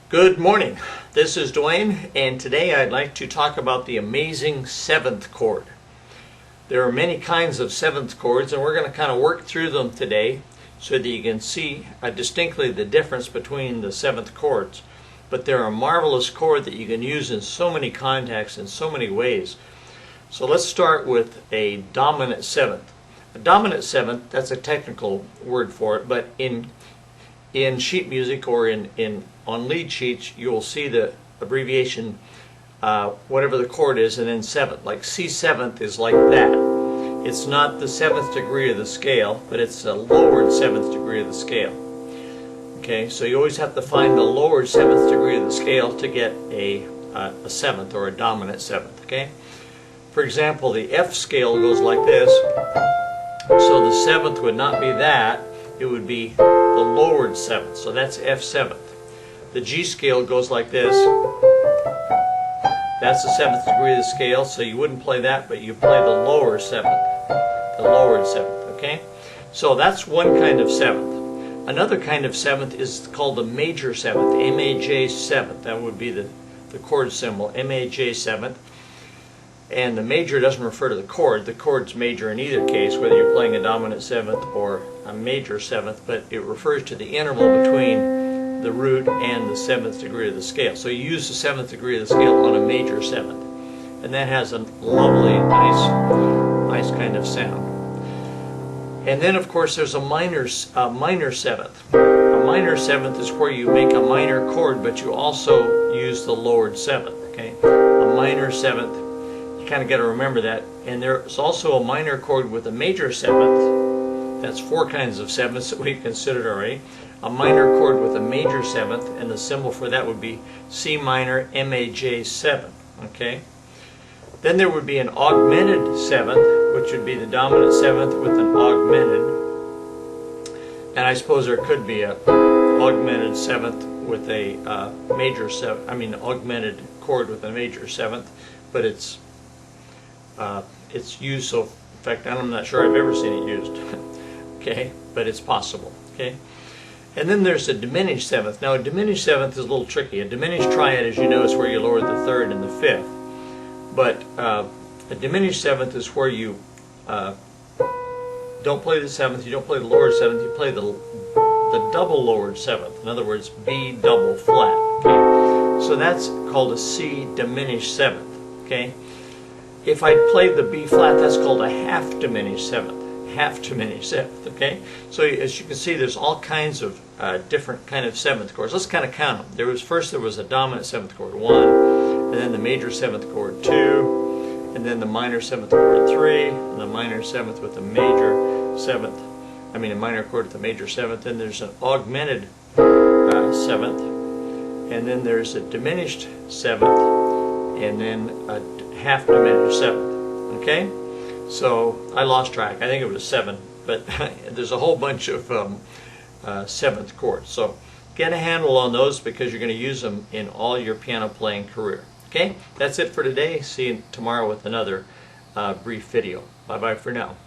Good morning. This is Dwayne, and today I'd like to talk about the amazing 7th chord. There are many kinds of 7th chords, and we're going to kind of work through them today so that you can see distinctly the difference between the 7th chords. But they're a marvelous chord that you can use in so many contexts in so many ways. So let's start with a dominant 7th. A dominant 7th, that's a technical word for it, but in sheet music or on lead sheets, you will see the abbreviation whatever the chord is and then 7th. Like C7th is like that. It's not the 7th degree of the scale, but it's a lowered 7th degree of the scale. Okay, so you always have to find the lowered 7th degree of the scale to get a 7th or a dominant 7th. Okay, for example, the F scale goes like this. So the 7th would not be that. It would be the lowered 7th, so that's F7th. The G scale goes like this. That's the 7th degree of the scale, so you wouldn't play that, but you play the lower 7th, the lowered 7th, okay? So that's one kind of 7th. Another kind of 7th is called the major 7th, M-A-J 7th. That would be the chord symbol, M-A-J 7th. And the major doesn't refer to the chord's major in either case, whether you're playing a dominant 7th or a major 7th, but it refers to the interval between the root and the 7th degree of the scale. So you use the 7th degree of the scale on a major 7th, and that has a lovely, nice kind of sound. And then, of course, there's a minor 7th. A minor 7th is where you make a minor chord, but you also use the lowered 7th. Okay, a minor 7th. Kind of got to remember that. And there's also a minor chord with a major 7th. That's four kinds of 7ths that we've considered already. A minor chord with a major 7th, and the symbol for that would be C minor M-A-J 7. Okay. Then there would be an augmented 7th, which would be the dominant 7th with an augmented. And I suppose there could be a augmented 7th with a major 7th. I mean, augmented chord with a major 7th, but it's used, so in fact I'm not sure I've ever seen it used. Okay, but it's possible. Okay, and then there's a diminished 7th. Now a diminished 7th is a little tricky. A diminished triad, as you know, is where you lower the 3rd and the 5th, but a diminished 7th is where you don't play the 7th, you don't play the lowered 7th, you play the double lowered 7th. In other words, B double flat. Okay, so that's called a C diminished 7th. Okay. If I played the B flat, that's called a half diminished 7th. Half diminished 7th, okay? So as you can see, there's all kinds of different kind of 7th chords. Let's kind of count them. There was a dominant 7th chord, 1, and then the major 7th chord, 2, and then the minor 7th chord, 3, and the minor 7th with the major 7th, a minor chord with the major 7th. Then there's an augmented 7th, and then there's a diminished 7th, and then a half diminished 7th. Okay, so I lost track. I think it was 7, but there's a whole bunch of 7th chords. So get a handle on those because you're going to use them in all your piano playing career. Okay, that's it for today. See you tomorrow with another brief video. Bye bye for now.